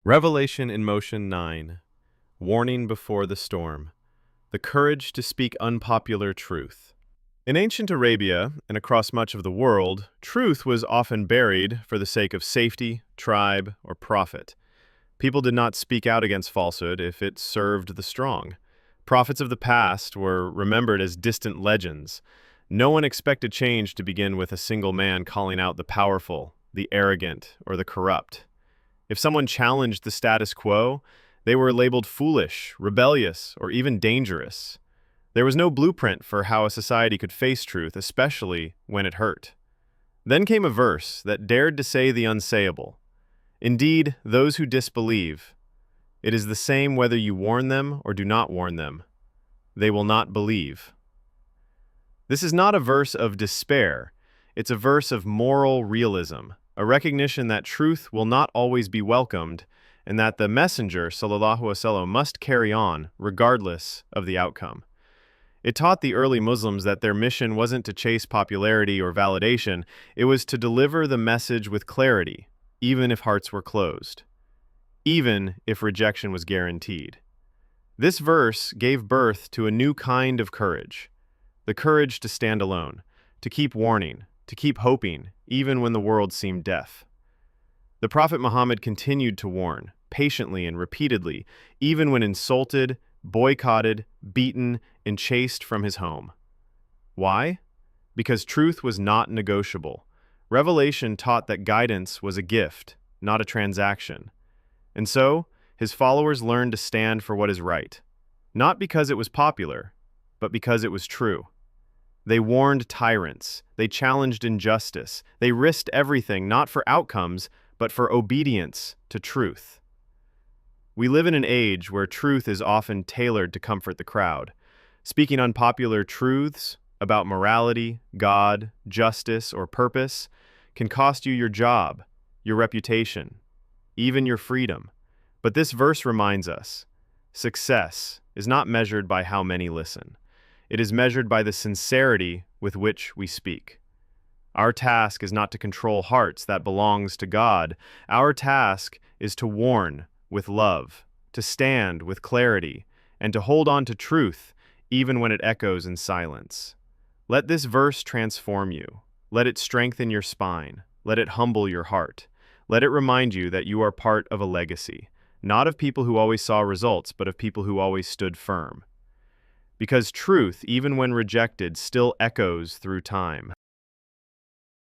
Revelation in Motion 9. Warning before the storm. The courage to speak unpopular truth. In ancient Arabia, and across much of the world, truth was often buried for the sake of safety, tribe, or profit. People did not speak out against falsehood if it served the strong. Prophets of the past were remembered as distant legends. No one expected change to begin with a single man calling out the powerful, the arrogant, or the corrupt. If someone challenged the status quo, they were labeled foolish, rebellious, or even dangerous. There was no blueprint for how a society could face truth, especially when it hurt. Then came a verse that dared to say the unsayable. Indeed, those who disbelieve, it is the same whether you warn them or do not warn them. They will not believe. This is not a verse of despair. It's a verse of moral realism, a recognition that truth will not always be welcomed and that the messenger, sallallahu alaihi wasallam, must carry on regardless of the outcome. It taught the early Muslims that their mission wasn't to chase popularity or validation, it was to deliver the message with clarity, even if hearts were closed, even if rejection was guaranteed. This verse gave birth to a new kind of courage, the courage to stand alone, to keep warning, to keep hoping, even when the world seemed deaf. The Prophet Muhammad continued to warn, patiently and repeatedly, even when insulted, boycotted, beaten, and chased from his home. Why? Because truth was not negotiable. Revelation taught that guidance was a gift, not a transaction. And so, his followers learned to stand for what is right, not because it was popular, but because it was true. They warned tyrants, they challenged injustice, they risked everything not for outcomes, but for obedience to truth. We live in an age where truth is often tailored to comfort the crowd. Speaking unpopular truths about morality, God, justice, or purpose can cost you your job, your reputation, even your freedom. But this verse reminds us, success is not measured by how many listen. It is measured by the sincerity with which we speak. Our task is not to control hearts, that belongs to God. Our task is to warn with love, to stand with clarity, and to hold on to truth even when it echoes in silence. Let this verse transform you. Let it strengthen your spine. Let it humble your heart. Let it remind you that you are part of a legacy, not of people who always saw results, but of people who always stood firm. Because truth, even when rejected, still echoes through time.